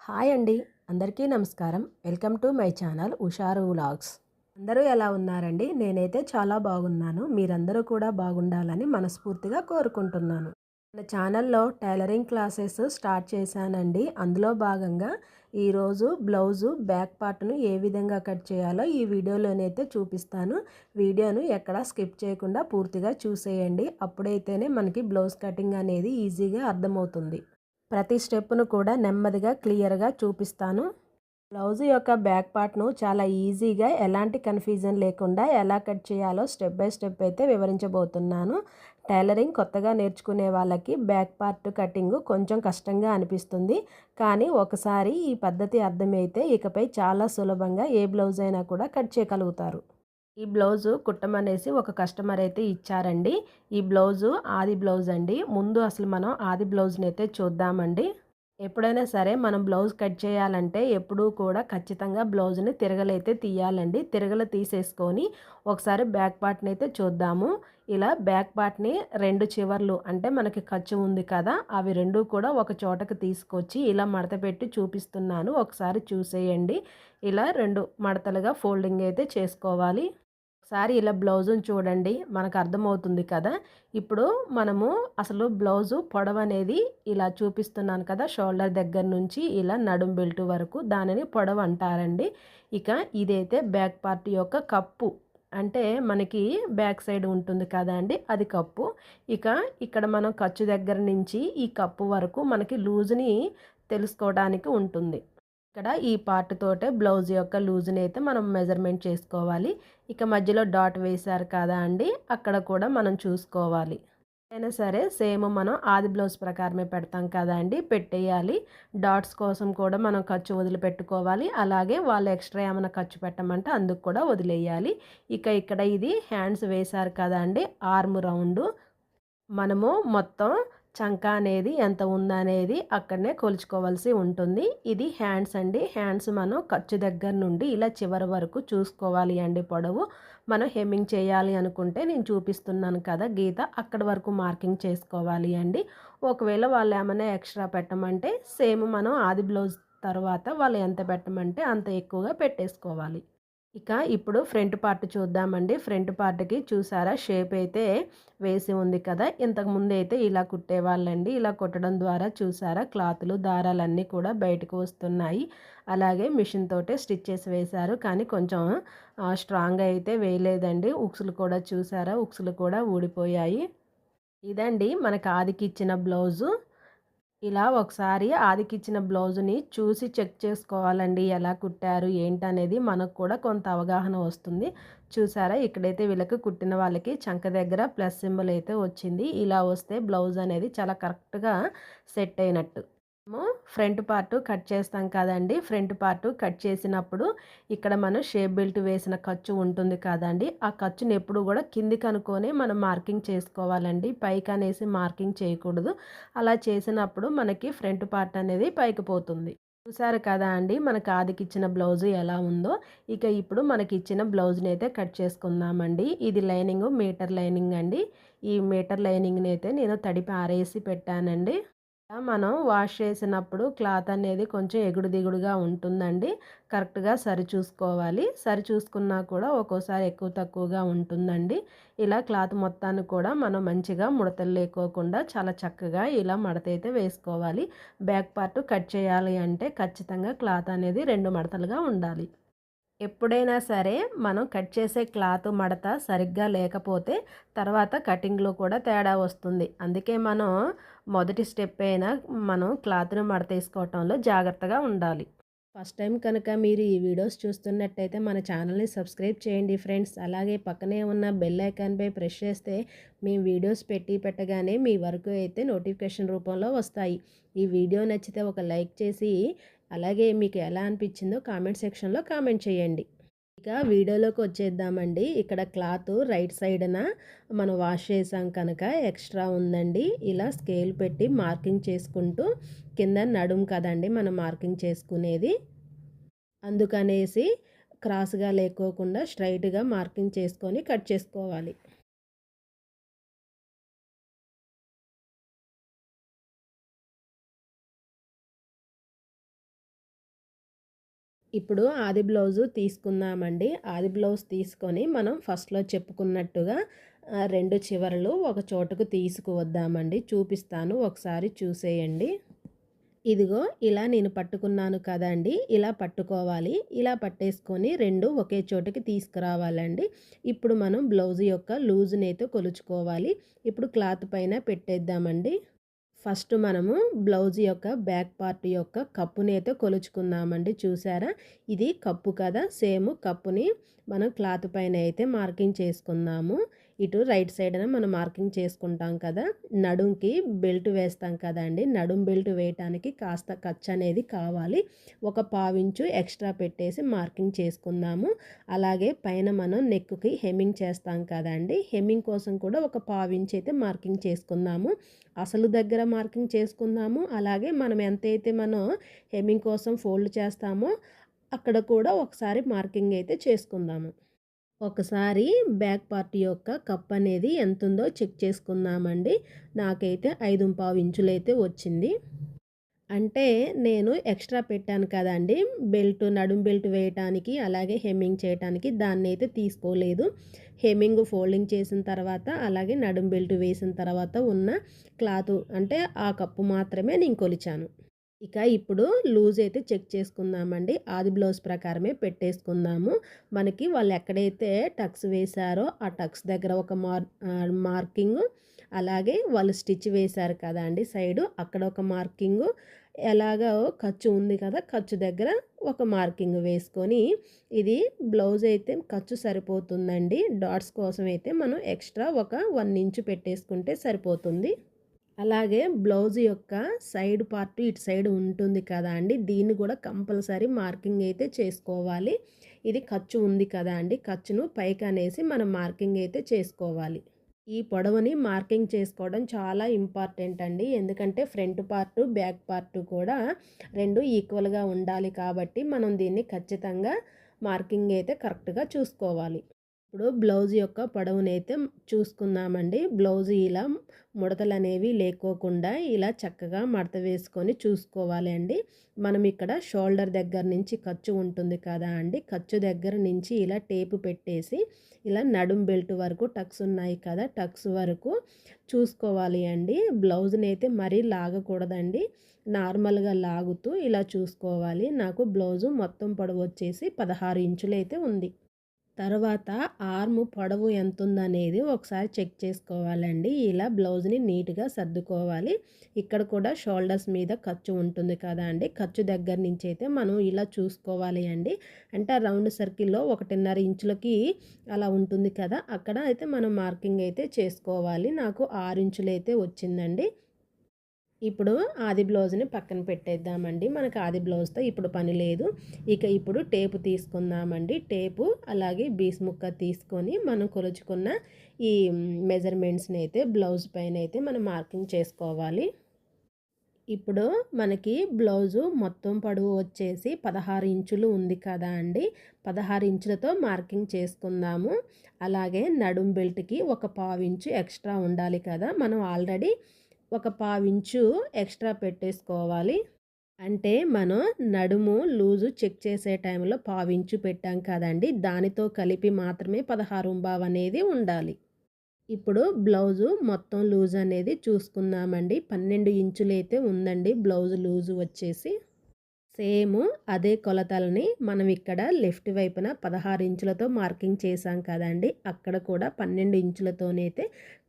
Hi అండి. అందరికీ నమస్కారం. Welcome to my channel Usharu vlogs. అందరూ ఎలా ఉన్నారండి? నేనైతే చాలా బాగున్నాను. మీరందరూ కూడా బాగుండాలని మనస్ఫూర్తిగా కోరుకుంటున్నాను. మన ఛానల్లో టైలరింగ్ క్లాసెస్ స్టార్ట్ చేశానండి. అందులో భాగంగా ఈరోజు బ్లౌజు బ్యాక్ పార్ట్ను ఏ విధంగా కట్ చేయాలో ఈ వీడియోలోనైతే చూపిస్తాను. వీడియోను ఎక్కడా స్కిప్ చేయకుండా పూర్తిగా చూసేయండి. అప్పుడైతేనే మనకి బ్లౌజ్ కటింగ్ అనేది ఈజీగా అర్థమవుతుంది. ప్రతి స్టెప్పును కూడా నెమ్మదిగా క్లియర్గా చూపిస్తాను. బ్లౌజ్ యొక్క బ్యాక్ పార్ట్ను చాలా ఈజీగా ఎలాంటి కన్ఫ్యూజన్ లేకుండా ఎలా కట్ చేయాలో స్టెప్ బై స్టెప్ అయితే వివరించబోతున్నాను. టైలరింగ్ కొత్తగా నేర్చుకునే వాళ్ళకి బ్యాక్ పార్ట్ కటింగ్ కొంచెం కష్టంగా అనిపిస్తుంది. కానీ ఒకసారి ఈ పద్ధతి అర్థమైతే ఇకపై చాలా సులభంగా ఏ బ్లౌజ్ అయినా కూడా కట్ చేయగలుగుతారు. ఈ బ్లౌజు కుట్టమనేసి ఒక కస్టమర్ అయితే ఇచ్చారండి. ఈ బ్లౌజు ఆది బ్లౌజ్ అండి. ముందు అసలు మనం ఆది బ్లౌజ్ని అయితే చూద్దామండి. ఎప్పుడైనా సరే మనం బ్లౌజ్ కట్ చేయాలంటే ఎప్పుడూ కూడా ఖచ్చితంగా బ్లౌజ్ని తిరగలైతే తీయాలండి. తిరగలు తీసేసుకొని ఒకసారి బ్యాక్ పార్ట్ని అయితే చూద్దాము. ఇలా బ్యాక్ పార్ట్ని రెండు చివర్లు అంటే మనకి ఖర్చు ఉంది కదా, అవి రెండు కూడా ఒక చోటకి తీసుకొచ్చి ఇలా మడత పెట్టి చూపిస్తున్నాను. ఒకసారి చూసేయండి. ఇలా రెండు మడతలుగా ఫోల్డింగ్ అయితే చేసుకోవాలి. ఒకసారి ఇలా బ్లౌజుని చూడండి, మనకు అర్థమవుతుంది కదా. ఇప్పుడు మనము అసలు బ్లౌజు పొడవు అనేది ఇలా చూపిస్తున్నాను కదా, షోల్డర్ దగ్గర నుంచి ఇలా నడుం బెల్ట్ వరకు దానిని పొడవు అంటారండి. ఇక ఇదైతే బ్యాక్ పార్ట్ యొక్క కప్పు, అంటే మనకి బ్యాక్ సైడ్ ఉంటుంది కదా అండి, అది కప్పు. ఇక ఇక్కడ మనం ఖర్చు దగ్గర నుంచి ఈ కప్పు వరకు మనకి లూజ్ని తెలుసుకోవడానికి ఉంటుంది. ఇక్కడ ఈ పార్ట్ తోటే బ్లౌజ్ యొక్క లూజ్ని అయితే మనం మెజర్మెంట్ చేసుకోవాలి. ఇక మధ్యలో డాట్ వేశారు కదా అండి, అక్కడ కూడా మనం చూసుకోవాలి. అయినా సరే సేమ్ మనం ఆది బ్లౌజ్ ప్రకారమే పెడతాం కదా అండి, పెట్టేయాలి. డాట్స్ కోసం కూడా మనం ఖర్చు వదిలిపెట్టుకోవాలి. అలాగే వాళ్ళు ఎక్స్ట్రా ఏమైనా ఖర్చు పెట్టమంటే అందుకు కూడా వదిలేయాలి. ఇక ఇక్కడ ఇది హ్యాండ్స్ వేశారు కదా అండి, ఆర్మ్ రౌండ్ మనము మొత్తం చంకా అనేది ఎంత ఉందనేది అక్కడనే కొలుచుకోవాల్సి ఉంటుంది. ఇది హ్యాండ్స్ అండి. హ్యాండ్స్ మనం ఖర్చు దగ్గర నుండి ఇలా చివరి వరకు చూసుకోవాలి అండి పొడవు. మనం హెమ్మింగ్ చేయాలి అనుకుంటే నేను చూపిస్తున్నాను కదా గీత, అక్కడి వరకు మార్కింగ్ చేసుకోవాలి అండి. ఒకవేళ వాళ్ళు ఏమైనా ఎక్స్ట్రా పెట్టమంటే సేమ్ మనం ఆది బ్లౌజ్ తర్వాత వాళ్ళు ఎంత పెట్టమంటే అంత ఎక్కువగా పెట్టేసుకోవాలి. ఇక ఇప్పుడు ఫ్రంట్ పార్ట్ చూద్దామండి. ఫ్రంట్ పార్ట్కి చూసారా షేప్ అయితే వేసి ఉంది కదా, ఇంతకుముందు అయితే ఇలా కుట్టేవాళ్ళండి. ఇలా కుట్టడం ద్వారా చూసారా క్లాతులు దారాలన్నీ కూడా బయటకు వస్తున్నాయి. అలాగే మిషన్ తోటే స్టిచ్ చేసి వేశారు, కానీ కొంచెం స్ట్రాంగ్ అయితే వేయలేదండి. ఉక్సులు కూడా చూసారా, ఉక్సులు కూడా ఊడిపోయాయి. ఇదండి మనకు ఆదికి ఇచ్చిన బ్లౌజు. ఇలా ఒకసారి ఆదికిచ్చిన బ్లౌజ్ని చూసి చెక్ చేసుకోవాలండి, ఎలా కుట్టారు ఏంటనేది మనకు కూడా కొంత అవగాహన వస్తుంది. చూసారా, ఇక్కడైతే వీళ్ళకి కుట్టిన వాళ్ళకి చంక దగ్గర ప్లస్ సింబల్ అయితే వచ్చింది. ఇలా వస్తే బ్లౌజ్ అనేది చాలా కరెక్ట్గా సెట్ అయినట్టు. మనము ఫ్రంట్ పార్ట్ కట్ చేస్తాం కదండి, ఫ్రంట్ పార్ట్ కట్ చేసినప్పుడు ఇక్కడ మనం షేప్ బెల్ట్ వేసిన ఖర్చు ఉంటుంది కదండి, ఆ ఖర్చుని ఎప్పుడు కూడా కిందికి అనుకొని మనం మార్కింగ్ చేసుకోవాలండి, పైకి అనేసి మార్కింగ్ చేయకూడదు. అలా చేసినప్పుడు మనకి ఫ్రంట్ పార్ట్ అనేది పైకి పోతుంది. చూసారు కదా అండి మనకు ఆదికి ఇచ్చిన బ్లౌజ్ ఎలా ఉందో. ఇక ఇప్పుడు మనకి ఇచ్చిన బ్లౌజ్ని అయితే కట్ చేసుకుందామండి. ఇది లైనింగ్ మీటర్ లైనింగ్ అండి. ఈ మీటర్ లైనింగ్ని అయితే నేను తడిపి ఆరేసి పెట్టానండి. మనం వాష్ చేసినప్పుడు క్లాత్ అనేది కొంచెం ఎగుడు దిగుడుగా ఉంటుందండి. కరెక్ట్గా సరి చూసుకోవాలి. సరి చూసుకున్నా కూడా ఒక్కోసారి ఎక్కువ తక్కువగా ఉంటుందండి. ఇలా క్లాత్ మొత్తాన్ని కూడా మనం మంచిగా ముడతలు లేకోకుండా చాలా చక్కగా ఇలా మడత అయితే వేసుకోవాలి. బ్యాక్ పార్ట్ కట్ చేయాలి అంటే ఖచ్చితంగా క్లాత్ అనేది 2 మడతలుగా ఉండాలి. ఎప్పుడైనా సరే మనం కట్ చేసే క్లాత్ మడత సరిగ్గా లేకపోతే తర్వాత కటింగ్లో కూడా తేడా వస్తుంది. అందుకే మనం మొదటి స్టెప్ అయినా మనం క్లాత్ను మడత వేసుకోవటంలో జాగ్రత్తగా ఉండాలి. ఫస్ట్ టైం కనుక మీరు ఈ వీడియోస్ చూస్తున్నట్టయితే మన ఛానల్ని సబ్స్క్రైబ్ చేయండి ఫ్రెండ్స్. అలాగే పక్కనే ఉన్న బెల్ ఐకాన్పై ప్రెస్ చేస్తే మేము వీడియోస్ పెట్టగానే మీ వరకు అయితే నోటిఫికేషన్ రూపంలో వస్తాయి. ఈ వీడియో నచ్చితే ఒక లైక్ చేసి అలాగే మీకు ఎలా అనిపించిందో కామెంట్ సెక్షన్లో కామెంట్ చేయండి. ఇక వీడియోలోకి వచ్చేద్దామండి. ఇక్కడ క్లాత్ రైట్ సైడ్న మనం వాష్ చేసాం కనుక ఎక్స్ట్రా ఉందండి. ఇలా స్కేల్ పెట్టి మార్కింగ్ చేసుకుంటూ కింద నడుం కదండి మనం మార్కింగ్ చేసుకునేది, అందుకనేసి క్రాస్గా లేకోకుండా స్ట్రైట్గా మార్కింగ్ చేసుకొని కట్ చేసుకోవాలి. ఇప్పుడు ఆది బ్లౌజు తీసుకుందామండి. ఆది బ్లౌజ్ తీసుకొని మనం ఫస్ట్‌లో చెప్పుకున్నట్టుగా 2 చివరలు ఒక చోటుకు తీసుకువద్దామండి. చూపిస్తాను ఒకసారి చూసేయండి. ఇదిగో ఇలా నేను పట్టుకున్నాను కదండీ! ఇలా పట్టుకోవాలి. ఇలా పట్టేసుకొని 2 ఒకే చోటుకి తీసుకురావాలండి. ఇప్పుడు మనం బ్లౌజ్ యొక్క లూజునైతే కొలుచుకోవాలి. ఇప్పుడు క్లాత్ పైన పెట్టేద్దామండి. ఫస్ట్ మనము బ్లౌజ్ యొక్క బ్యాక్ పార్ట్ యొక్క కప్పునైతే కొలుచుకుందామండి. చూసారా? ఇది కప్పు కదా! సేమ్ కప్పుని మనం క్లాత్ పైన అయితే మార్కింగ్ చేసుకుందాము. ఇటు రైట్ సైడ్న మనం మార్కింగ్ చేసుకుంటాం కదా! నడుంకి బెల్ట్ వేస్తాం కదండీ! నడుం బెల్ట్ వేయటానికి కాస్త ఖర్చు అనేది కావాలి. ఒక పావించు ఎక్స్ట్రా పెట్టేసి మార్కింగ్ చేసుకుందాము. అలాగే పైన మనం నెక్‌కి హెమ్మింగ్ చేస్తాం కదండీ! హెమ్మింగ్ కోసం కూడా ఒక పావించు అయితే మార్కింగ్ చేసుకుందాము. అసలు దగ్గర మార్కింగ్ చేసుకుందాము. అలాగే మనం ఎంతైతే మనం హెమ్మింగ్ కోసం ఫోల్డ్ చేస్తామో అక్కడ కూడా ఒకసారి మార్కింగ్ అయితే చేసుకుందాము. ఒకసారి బ్యాక్ పార్ట్ యొక్క కప్ అనేది ఎంతుందో చెక్ చేసుకుందామండి. నాకైతే 5.25 ఇంచులైతే వచ్చింది. అంటే నేను ఎక్స్ట్రా పెట్టాను కదండీ! బెల్ట్ నడుం బెల్ట్ వేయటానికి అలాగే హెమ్మింగ్ చేయటానికి దాన్నైతే తీసుకోలేదు. హెమ్మింగ్ ఫోల్డింగ్ చేసిన తర్వాత అలాగే నడుం బెల్ట్ వేసిన తర్వాత ఉన్న క్లాతు అంటే ఆ కప్పు మాత్రమే నేను కొలిచాను. ఇక ఇప్పుడు లూజ్ అయితే చెక్ చేసుకుందామండి. ఆది బ్లౌజ్ ప్రకారమే పెట్టేసుకుందాము. మనకి వాళ్ళు ఎక్కడైతే టక్స్ వేశారో ఆ టక్స్ దగ్గర ఒక మార్కింగు, అలాగే వాళ్ళు స్టిచ్ వేశారు కదా అండి సైడు అక్కడ ఒక మార్కింగు, ఎలాగో ఖర్చు ఉంది కదా ఖర్చు దగ్గర ఒక మార్కింగ్ వేసుకొని ఇది బ్లౌజ్ అయితే ఖర్చు సరిపోతుందండి. డాట్స్ కోసం అయితే మనం ఎక్స్ట్రా ఒక 1 ఇంచు పెట్టేసుకుంటే సరిపోతుంది. అలాగే బ్లౌజ్ యొక్క సైడ్ పార్ట్ ఇటు సైడ్ ఉంటుంది కదా అండి! దీన్ని కూడా కంపల్సరీ మార్కింగ్ అయితే చేసుకోవాలి. ఇది ఖర్చు ఉంది కదా అండి! ఖర్చును పైకనేసి మనం మార్కింగ్ అయితే చేసుకోవాలి. ఈ పొడవుని మార్కింగ్ చేసుకోవడం చాలా ఇంపార్టెంట్ అండి. ఎందుకంటే ఫ్రంట్ పార్ట్, బ్యాక్ పార్ట్ కూడా 2 ఈక్వల్‌గా ఉండాలి కాబట్టి మనం దీన్ని ఖచ్చితంగా మార్కింగ్ అయితే కరెక్ట్‌గా చూసుకోవాలి. ఇప్పుడు బ్లౌజ్ యొక్క పొడవునైతే చూసుకుందామండి. బ్లౌజ్ ఇలా ముడతలనేవి లేకోకుండా ఇలా చక్కగా మడత వేసుకొని చూసుకోవాలి అండి. మనం ఇక్కడ షోల్డర్ దగ్గర నుంచి ఖర్చు ఉంటుంది కదా అండి! ఖర్చు దగ్గర నుంచి ఇలా టేపు పెట్టేసి ఇలా నడుం బెల్ట్ వరకు టక్స్ ఉన్నాయి కదా! టక్స్ వరకు చూసుకోవాలి అండి. బ్లౌజ్‌నైతే మరీ లాగకూడదండి. నార్మల్‌గా లాగుతూ ఇలా చూసుకోవాలి. నాకు బ్లౌజు మొత్తం పొడవు వచ్చేసి 16 ఇంచులైతే ఉంది. తర్వాత ఆర్మ్ పొడవు ఎంతుందనేది ఒకసారి చెక్ చేసుకోవాలండి. ఇలా బ్లౌజ్‌ని నీట్‌గా సర్దుకోవాలి. ఇక్కడ కూడా షోల్డర్స్ మీద ఖర్చు ఉంటుంది కదా అండి! ఖర్చు దగ్గర నుంచి అయితే మనం ఇలా చూసుకోవాలి అండి. అంటే రౌండ్ సర్కిల్‌లో 1.5 ఇంచులకి అలా ఉంటుంది కదా! అక్కడ అయితే మనం మార్కింగ్ అయితే చేసుకోవాలి. నాకు 6 ఇంచులైతే వచ్చిందండి. ఇప్పుడు ఆది బ్లౌజ్‌ని పక్కన పెట్టేద్దామండి. మనకు ఆది బ్లౌజ్‌తో ఇప్పుడు పని లేదు. ఇక ఇప్పుడు టేపు తీసుకుందామండి. టేపు అలాగే బీస్ ముక్క తీసుకొని మనం కొలుచుకున్న ఈ మెజర్‌మెంట్స్‌ని అయితే బ్లౌజ్ పైన అయితే మనం మార్కింగ్ చేసుకోవాలి. ఇప్పుడు మనకి బ్లౌజు మొత్తం పొడవు వచ్చేసి 16 ఇంచులు ఉంది కదా అండి! 16 ఇంచులతో మార్కింగ్ చేసుకుందాము. అలాగే నడుం బెల్ట్‌కి ఒక పావించు ఎక్స్ట్రా ఉండాలి కదా! మనం ఆల్రెడీ ఒక పావించు ఎక్స్ట్రా పెట్టేసుకోవాలి. అంటే మనం నడుము లూజు చెక్ చేసే టైంలో పావించు పెట్టాం కదండీ! దానితో కలిపి మాత్రమే 16 అనేది ఉండాలి. ఇప్పుడు బ్లౌజు మొత్తం లూజ్ అనేది చూసుకుందామండి. 12 ఇంచులైతే ఉందండి బ్లౌజ్ లూజు వచ్చేసి. సేమ్ అదే కొలతలని మనం ఇక్కడ లెఫ్ట్ వైపున 16 ఇంచులతో మార్కింగ్ చేసాం కదండి! అక్కడ కూడా 12 ఇంచులతోనైతే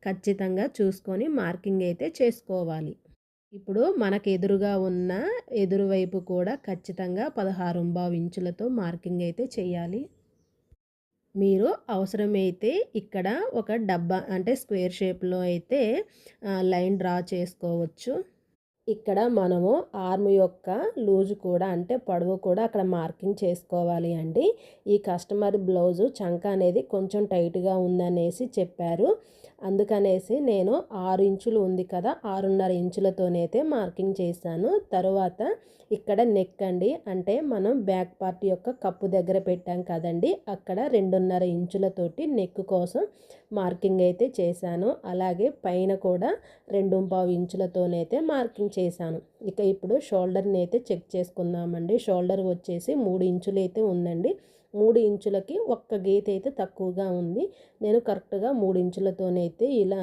ఖచ్చితంగా చూసుకొని మార్కింగ్ అయితే చేసుకోవాలి. ఇప్పుడు మనకు ఎదురుగా ఉన్న ఎదురు వైపు కూడా ఖచ్చితంగా 16.5 ఇంచులతో మార్కింగ్ అయితే చేయాలి. మీరు అవసరమైతే ఇక్కడ ఒక డబ్బా అంటే స్క్వేర్ షేప్‌లో అయితే లైన్ డ్రా చేసుకోవచ్చు. ఇక్కడ మనము ఆర్మ్ యొక్క లూజ్ కూడా అంటే పొడవు కూడా అక్కడ మార్కింగ్ చేసుకోవాలి అండి. ఈ కస్టమర్ బ్లౌజు చంక అనేది కొంచెం టైట్‌గా ఉందనేసి చెప్పారు. అందుకనేసి నేను 6 ఇంచులు ఉంది కదా, 6.5 ఇంచులతోనైతే మార్కింగ్ చేశాను. తరువాత ఇక్కడ నెక్ అండి, అంటే మనం బ్యాక్ పార్ట్ యొక్క కప్పు దగ్గర పెట్టాం కదండి, అక్కడ 2.5 ఇంచులతోటి నెక్ కోసం మార్కింగ్ అయితే చేశాను. అలాగే పైన కూడా 2.5 ఇంచులతోనైతే మార్కింగ్ చేశాను. ఇక ఇప్పుడు షోల్డర్ని అయితే చెక్ చేసుకుందామండి. షోల్డర్ వచ్చేసి 3 ఇంచులు అయితే ఉందండి. 3 ఇంచులకి ఒక్క గీత అయితే తక్కువగా ఉంది. నేను కరెక్ట్గా 3 ఇంచులతోనైతే ఇలా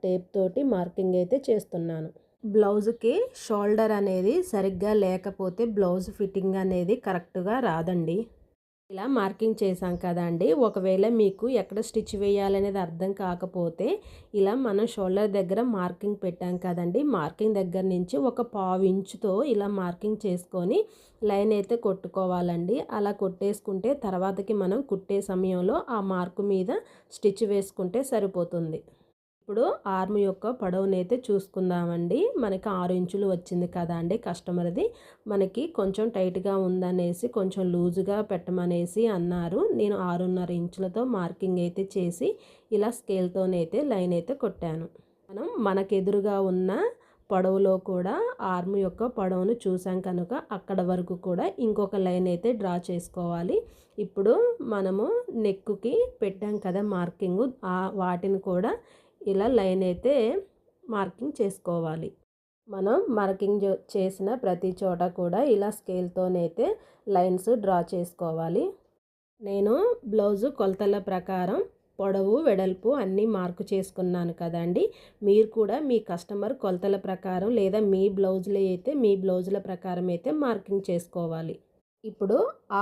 టేప్ తోటి మార్కింగ్ అయితే చేస్తున్నాను. బ్లౌజ్కి షోల్డర్ అనేది సరిగ్గా లేకపోతే బ్లౌజ్ ఫిట్టింగ్ అనేది కరెక్ట్గా రాదండి. ఇలా మార్కింగ్ చేసాం కదండి, ఒకవేళ మీకు ఎక్కడ స్టిచ్ వేయాలనేది అర్థం కాకపోతే ఇలా మనం షోల్డర్ దగ్గర మార్కింగ్ పెట్టాం కదండి, మార్కింగ్ దగ్గర నుంచి ఒక 1/2 ఇంచుతో ఇలా మార్కింగ్ చేసుకొని లైన్ అయితే కొట్టుకోవాలండి. అలా కొట్టేసుకుంటే తర్వాతకి మనం కుట్టే సమయంలో ఆ మార్కు మీద స్టిచ్ వేసుకుంటే సరిపోతుంది. ఇప్పుడు ఆర్మ్ యొక్క పొడవునైతే చూసుకుందామండి. మనకి 6 ఇంచులు వచ్చింది కదా అండి కస్టమర్ది. మనకి కొంచెం టైట్గా ఉందనేసి కొంచెం లూజుగా పెట్టమనేసి అన్నారు. నేను 6.5 ఇంచులతో మార్కింగ్ అయితే చేసి ఇలా స్కేల్తోనైతే లైన్ అయితే కొట్టాను. మనకెదురుగా ఉన్న పొడవులో కూడా ఆర్మ్ యొక్క పొడవును చూసాం కనుక అక్కడ వరకు కూడా ఇంకొక లైన్ అయితే డ్రా చేసుకోవాలి. ఇప్పుడు మనము నెక్కుకి పెట్టాం కదా మార్కింగ్, వాటిని కూడా ఇలా లైన్ అయితే మార్కింగ్ చేసుకోవాలి. మనం మార్కింగ్ చేసిన ప్రతి చోట కూడా ఇలా స్కేల్తోనైతే లైన్స్ డ్రా చేసుకోవాలి. నేను బ్లౌజు కొలతల ప్రకారం పొడవు వెడల్పు అన్నీ మార్కు చేసుకున్నాను కదండి. మీరు కూడా మీ కస్టమర్ కొలతల ప్రకారం లేదా మీ బ్లౌజులు అయితే మీ బ్లౌజుల ప్రకారం అయితే మార్కింగ్ చేసుకోవాలి. ఇప్పుడు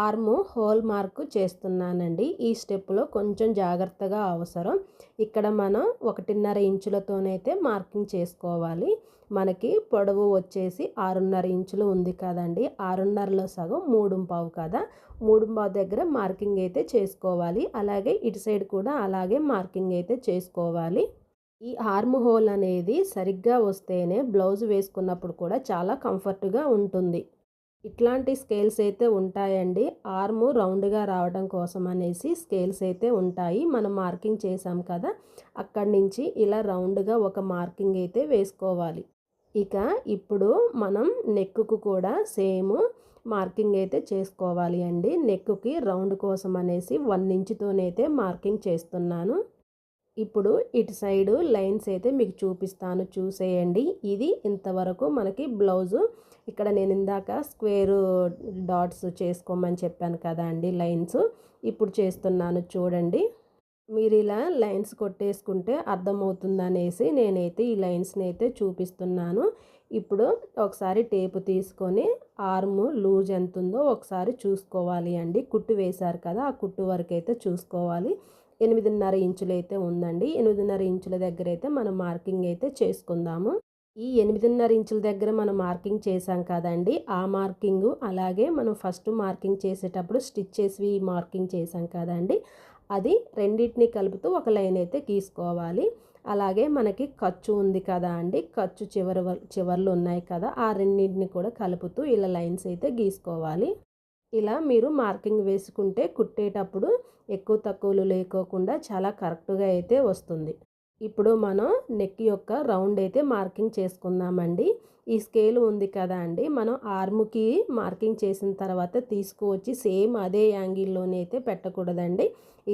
ఆర్మ్ హోల్ మార్కు చేస్తున్నానండి. ఈ స్టెప్లో కొంచెం జాగ్రత్తగా అవసరం. ఇక్కడ మనం 1.5 ఇంచులతోనైతే మార్కింగ్ చేసుకోవాలి. మనకి పొడవు వచ్చేసి 6.5 ఇంచులు ఉంది కదండి, 6.5లో సగం 3.5 కదా, 3.5 దగ్గర మార్కింగ్ అయితే చేసుకోవాలి. అలాగే ఇటు సైడ్ కూడా అలాగే మార్కింగ్ అయితే చేసుకోవాలి. ఈ ఆర్మ్ హోల్ అనేది సరిగ్గా వస్తేనే బ్లౌజ్ వేసుకున్నప్పుడు కూడా చాలా కంఫర్ట్గా ఉంటుంది. ఇట్లాంటి స్కేల్స్ అయితే ఉంటాయండి. ఆర్మ్ రౌండ్గా రావడం కోసం అనేసి స్కేల్స్ అయితే ఉంటాయి. మనం మార్కింగ్ చేసాం కదా, అక్కడి నుంచి ఇలా రౌండ్గా ఒక మార్కింగ్ అయితే వేసుకోవాలి. ఇక ఇప్పుడు మనం నెక్కు కూడా సేమ్ మార్కింగ్ అయితే చేసుకోవాలి అండి. నెక్కుకి రౌండ్ కోసం అనేసి 1 ఇంచుతోనైతే మార్కింగ్ చేస్తున్నాను. ఇప్పుడు ఇటు సైడు లైన్స్ అయితే మీకు చూపిస్తాను, చూసేయండి. ఇది ఇంతవరకు మనకి బ్లౌజు. ఇక్కడ నేను ఇందాక స్క్వేరు డాట్స్ చేసుకోమని చెప్పాను కదా అండి, లైన్స్ ఇప్పుడు చేస్తున్నాను చూడండి. మీరు ఇలా లైన్స్ కొట్టేసుకుంటే అర్థమవుతుందనేసి నేనైతే ఈ లైన్స్ని అయితే చూపిస్తున్నాను. ఇప్పుడు ఒకసారి టేపు తీసుకొని ఆర్మ్ లూజ్ ఎంత ఉందో ఒకసారి చూసుకోవాలి అండి. కుట్టు వేశారు కదా, ఆ కుట్టు వరకు అయితే చూసుకోవాలి. 8.5 ఇంచులు అయితే ఉందండి. 8.5 ఇంచుల దగ్గర అయితే మనం మార్కింగ్ అయితే చేసుకుందాము. ఈ 8.5 ఇంచుల దగ్గర మనం మార్కింగ్ చేసాం కదండి, ఆ మార్కింగు అలాగే మనం ఫస్ట్ మార్కింగ్ చేసేటప్పుడు స్టిచ్ చేసి మార్కింగ్ చేసాం కదండి, అది రెండింటిని కలుపుతూ ఒక లైన్ అయితే గీసుకోవాలి. అలాగే మనకి ఖర్చు ఉంది కదా అండి, ఖర్చు చివర్లు ఉన్నాయి కదా, ఆ రెండింటిని కూడా కలుపుతూ ఇలా లైన్స్ అయితే గీసుకోవాలి. ఇలా మీరు మార్కింగ్ వేసుకుంటే కుట్టేటప్పుడు ఎక్కువ తక్కువలు లేకోకుండా చాలా కరెక్ట్గా అయితే వస్తుంది. ఇప్పుడు మనం నెక్ యొక్క రౌండ్ అయితే మార్కింగ్ చేసుకుందామండి. ఈ స్కేల్ ఉంది కదా అండి, మనం ఆర్మ్కి మార్కింగ్ చేసిన తర్వాత తీసుకువచ్చి సేమ్ అదే యాంగిల్లోనే అయితే పెట్టకూడదండి.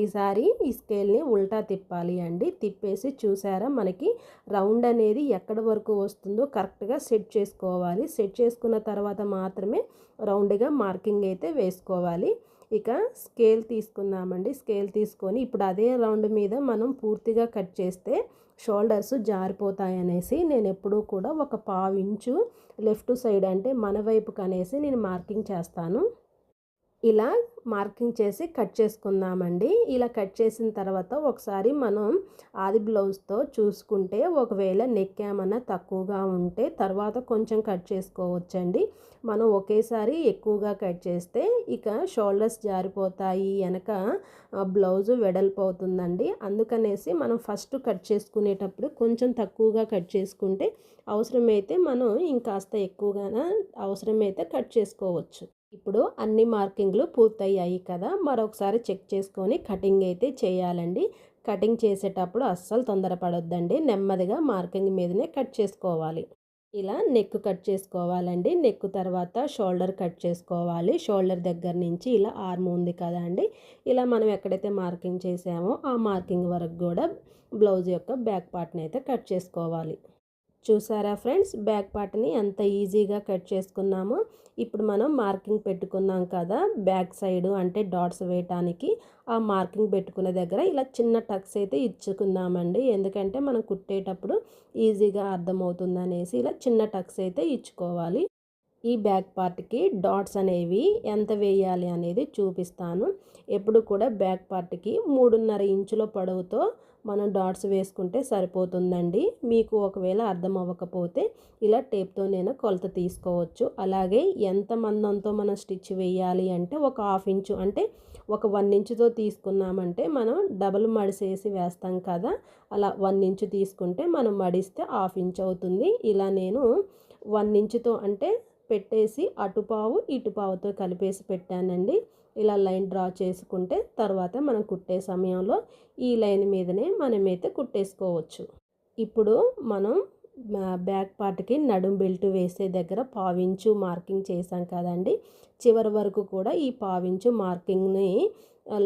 ఈసారి ఈ స్కేల్ని ఉల్టా తిప్పాలి అండి. తిప్పేసి చూసారా, మనకి రౌండ్ అనేది ఎక్కడి వరకు వస్తుందో కరెక్ట్గా సెట్ చేసుకోవాలి. సెట్ చేసుకున్న తర్వాత మాత్రమే రౌండ్గా మార్కింగ్ అయితే వేసుకోవాలి. ఇక స్కేల్ తీసుకుందామండి. స్కేల్ తీసుకొని ఇప్పుడు అదే రౌండ్ మీద మనం పూర్తిగా కట్ చేస్తే షోల్డర్స్ జారిపోతాయనేసి నేను ఎప్పుడూ కూడా ఒక 1/2 ఇంచు లెఫ్ట్ సైడ్ అంటే మన వైపుకి అనేసి నేను మార్కింగ్ చేస్తాను. ఇలా మార్కింగ్ చేసి కట్ చేసుకుందామండి. ఇలా కట్ చేసిన తర్వాత ఒకసారి మనం ఆది బ్లౌజ్తో చూసుకుంటే ఒకవేళ నెక్ ఏమన్నా తక్కువగా ఉంటే తర్వాత కొంచెం కట్ చేసుకోవచ్చండి. మనం ఒకేసారి ఎక్కువగా కట్ చేస్తే ఇక షోల్డర్స్ జారిపోతాయి, వెనక బ్లౌజు వెడల్పు అవుతుందండి. అందుకనేసి మనం ఫస్ట్ కట్ చేసుకునేటప్పుడు కొంచెం తక్కువగా కట్ చేసుకుంటే అవసరమైతే మనం ఇంకాస్త ఎక్కువగా అవసరమైతే కట్ చేసుకోవచ్చు. ఇప్పుడు అన్ని మార్కింగ్లు పూర్తయ్యాయి కదా, మరొకసారి చెక్ చేసుకొని కటింగ్ అయితే చేయాలండి. కటింగ్ చేసేటప్పుడు అస్సలు తొందరపడొద్దండి. నెమ్మదిగా మార్కింగ్ మీదనే కట్ చేసుకోవాలి. ఇలా నెక్ కట్ చేసుకోవాలండి. నెక్ తర్వాత షోల్డర్ కట్ చేసుకోవాలి. షోల్డర్ దగ్గర నుంచి ఇలా ఆర్మ్ ఉంది కదండి, ఇలా మనం ఎక్కడైతే మార్కింగ్ చేసామో ఆ మార్కింగ్ వరకు కూడా బ్లౌజ్ యొక్క బ్యాక్ పార్ట్ని అయితే కట్ చేసుకోవాలి. చూసారా ఫ్రెండ్స్, బ్యాక్ పార్ట్ని ఎంత ఈజీగా కట్ చేసుకున్నామో. ఇప్పుడు మనం మార్కింగ్ పెట్టుకున్నాం కదా బ్యాక్ సైడ్, అంటే డాట్స్ వేయటానికి ఆ మార్కింగ్ పెట్టుకునే దగ్గర ఇలా చిన్న టక్స్ అయితే ఇచ్చుకుందామండి. ఎందుకంటే మనం కుట్టేటప్పుడు ఈజీగా అర్థమవుతుందనేసి ఇలా చిన్న టక్స్ అయితే ఇచ్చుకోవాలి. ఈ బ్యాక్ పార్ట్కి డాట్స్ అనేవి ఎంత వేయాలి అనేది చూపిస్తాను. ఎప్పుడు కూడా బ్యాక్ పార్ట్కి 3.5 ఇంచుల పొడవుతో మనం డాట్స్ వేసుకుంటే సరిపోతుందండి. మీకు ఒకవేళ అర్థం అవ్వకపోతే ఇలా టేప్తో నేను కొలత తీసుకోవచ్చు. అలాగే ఎంత మందంతో మనం స్టిచ్ వేయాలి అంటే ఒక 1/2 ఇంచు, అంటే ఒక 1 ఇంచుతో తీసుకున్నామంటే మనం డబుల్ మడిసేసి వేస్తాం కదా, అలా 1 ఇంచు తీసుకుంటే మనం మడిస్తే 1/2 ఇంచు అవుతుంది. ఇలా నేను 1 ఇంచుతో అంటే పెట్టేసి అటుపావు ఇటుపావుతో కలిపేసి పెట్టానండి. ఇలా లైన్ డ్రా చేసుకుంటే తర్వాత మనం కుట్టే సమయంలో ఈ లైన్ మీదనే మనమైతే కుట్టేసుకోవచ్చు. ఇప్పుడు మనం బ్యాక్ పార్ట్కి నడుం బెల్ట్ వేసే దగ్గర పావించు మార్కింగ్ చేసాం కదండి, చివరి వరకు కూడా ఈ పావించు మార్కింగ్ని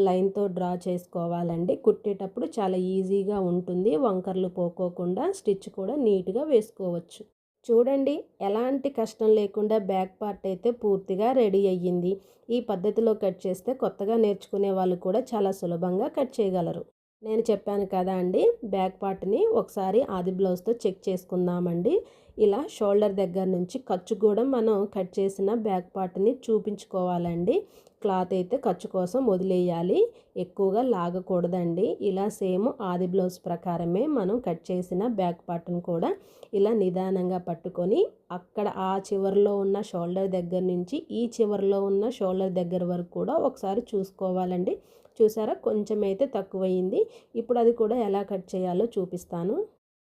లైన్తో డ్రా చేసుకోవాలండి. కుట్టేటప్పుడు చాలా ఈజీగా ఉంటుంది, వంకర్లు పోకోకుండా స్టిచ్ కూడా నీట్గా వేసుకోవచ్చు. చూడండి, ఎలాంటి కష్టం లేకుండా బ్యాక్ పార్ట్ అయితే పూర్తిగా రెడీ అయ్యింది. ఈ పద్ధతిలో కట్ చేస్తే కొత్తగా నేర్చుకునే వాళ్ళు కూడా చాలా సులభంగా కట్ చేయగలరు. నేను చెప్పాను కదా అండి, బ్యాక్ పార్ట్ని ఒకసారి ఆది బ్లౌజ్తో చెక్ చేసుకుందామండి. ఇలా షోల్డర్ దగ్గర నుంచి ఖర్చు కూడా మనం కట్ చేసిన బ్యాక్ పార్ట్ని చూపించుకోవాలండి. క్లాత్ అయితే ఖర్చు కోసం వదిలేయాలి, ఎక్కువగా లాగకూడదండి. ఇలా సేమ్ ఆది బ్లౌజ్ ప్రకారమే మనం కట్ చేసిన బ్యాక్ పార్ట్ని కూడా ఇలా నిదానంగా పట్టుకొని అక్కడ ఆ చివరిలో ఉన్న షోల్డర్ దగ్గర నుంచి ఈ చివరిలో ఉన్న షోల్డర్ దగ్గర వరకు కూడా ఒకసారి చూసుకోవాలండి. చూసారా, కొంచెం అయితే తక్కువయింది. ఇప్పుడు అది కూడా ఎలా కట్ చేయాలో చూపిస్తాను.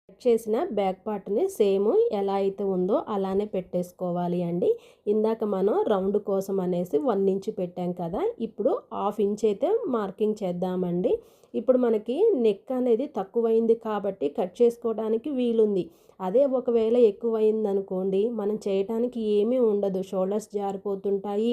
కట్ చేసిన బ్యాక్ పార్ట్ని సేమ్ ఎలా అయితే ఉందో అలానే పెట్టేసుకోవాలి అండి. ఇందాక మనం రౌండ్ కోసం అనేసి 1 ఇంచు పెట్టాం కదా, ఇప్పుడు 1/2 ఇంచ్ అయితే మార్కింగ్ చేద్దామండి. ఇప్పుడు మనకి నెక్ అనేది తక్కువైంది కాబట్టి కట్ చేసుకోవడానికి వీలుంది. అదే ఒకవేళ ఎక్కువైంది అనుకోండి, మనం చేయటానికి ఏమీ ఉండదు, షోల్డర్స్ జారిపోతుంటాయి,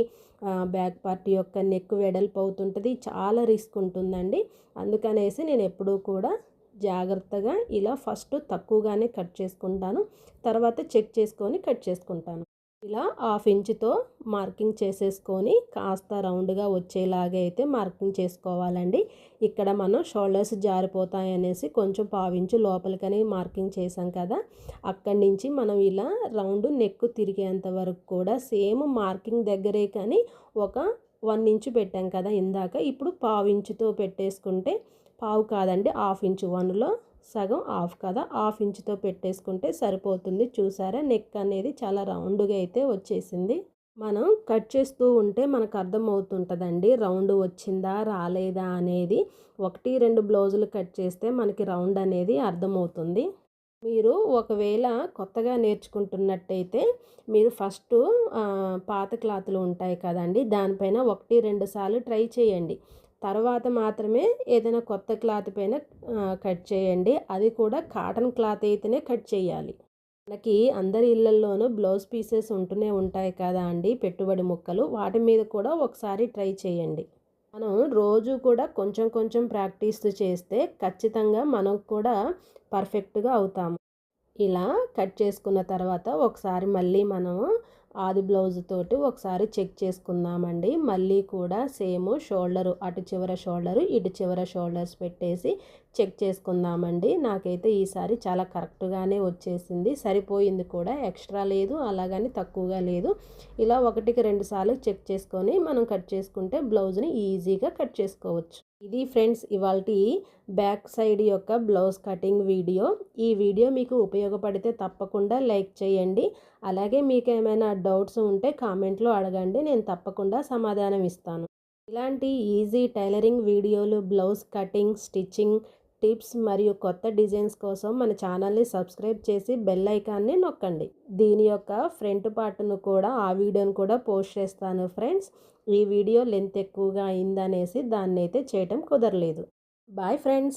బ్యాక్ పార్ట్ యొక్క నెక్ వెడల్పు అవుతుంటుంది, చాలా రిస్క్ ఉంటుందండి. అందుకనేసి నేను ఎప్పుడూ కూడా జాగ్రత్తగా ఇలా ఫస్ట్ తక్కువగానే కట్ చేసుకుంటాను, తర్వాత చెక్ చేసుకొని కట్ చేసుకుంటాను. ఇలా 1/2 ఇంచుతో మార్కింగ్ చేసేసుకొని కాస్త రౌండ్గా వచ్చేలాగా అయితే మార్కింగ్ చేసుకోవాలండి. ఇక్కడ మనం షోల్డర్స్ జారిపోతాయనేసి కొంచెం 1/2 ఇంచు లోపలికని మార్కింగ్ చేసాం కదా, అక్కడి నుంచి మనం ఇలా రౌండ్ నెక్ తిరిగేంత వరకు కూడా సేమ్ మార్కింగ్ దగ్గరే కానీ ఒక 1 ఇంచు పెట్టాం కదా ఇందాక, ఇప్పుడు 1/2 ఇంచుతో పెట్టేసుకుంటే, పావు కాదండి 1/2 ఇంచు, 1లో సగం 1/2 కదా, 1/2 ఇంచుతో పెట్టేసుకుంటే సరిపోతుంది. చూసారా, నెక్ అనేది చాలా రౌండ్గా అయితే వచ్చేసింది. మనం కట్ చేస్తూ ఉంటే మనకు అర్థమవుతుంటుందండి రౌండ్ వచ్చిందా రాలేదా అనేది. 1, 2 బ్లౌజులు కట్ చేస్తే మనకి రౌండ్ అనేది అర్థమవుతుంది. మీరు ఒకవేళ కొత్తగా నేర్చుకుంటున్నట్టయితే మీరు ఫస్ట్ పాత క్లాతులు ఉంటాయి కదండి, దానిపైన 1, 2 సార్లు ట్రై చేయండి. తర్వాత మాత్రమే ఏదైనా కొత్త క్లాత్ పైన కట్ చేయండి. అది కూడా కాటన్ క్లాత్ అయితేనే కట్ చేయాలి. మనకి అందరి ఇళ్ళల్లోనూ బ్లౌజ్ పీసెస్ ఉంటూనే ఉంటాయి కదా అండి, పెట్టుబడి ముక్కలు, వాటి మీద కూడా ఒకసారి ట్రై చేయండి. మనం రోజు కూడా కొంచెం కొంచెం ప్రాక్టీస్ చేస్తే ఖచ్చితంగా మనం కూడా పర్ఫెక్ట్గా అవుతాము. ఇలా కట్ చేసుకున్న తర్వాత ఒకసారి మళ్ళీ మనము ఆది బ్లౌజ్ తోటి ఒకసారి చెక్ చేసుకుందామండి. మళ్ళీ కూడా సేమ్ షోల్డరు, అటు చివర షోల్డరు ఇటు చివర షోల్డర్స్ పెట్టేసి చెక్ చేసుకుందామండి. నాకైతే ఈసారి చాలా కరెక్ట్గానే వచ్చేసింది, సరిపోయింది కూడా, ఎక్స్ట్రా లేదు అలాగని తక్కువగా లేదు. ఇలా 1కి 2 సార్లు చెక్ చేసుకొని మనం కట్ చేసుకుంటే బ్లౌజ్ని ఈజీగా కట్ చేసుకోవచ్చు. ఇది ఫ్రెండ్స్ ఇవాల్టి బ్యాక్ సైడ్ యొక్క బ్లౌజ్ కటింగ్ వీడియో. ఈ వీడియో మీకు ఉపయోగపడితే తప్పకుండా లైక్ చేయండి. అలాగే మీకు ఏమైనా డౌట్స్ ఉంటే కామెంట్లో అడగండి, నేను తప్పకుండా సమాధానం ఇస్తాను. ఇలాంటి ఈజీ టైలరింగ్ వీడియోలు, బ్లౌజ్ కటింగ్, స్టిచ్చింగ్ టిప్స్ మరియు కొత్త డిజైన్స్ కోసం మన ఛానల్ని సబ్స్క్రైబ్ చేసి బెల్ ఐకాన్ని నొక్కండి. దీని యొక్క ఫ్రంట్ పార్ట్ను కూడా, ఆ వీడియోను కూడా పోస్ట్ చేస్తాను ఫ్రెండ్స్. ఈ వీడియో లెంత్ ఎక్కువగా అయిందనేసి దాన్ని అయితే చేయటం కుదరలేదు. Bye friends.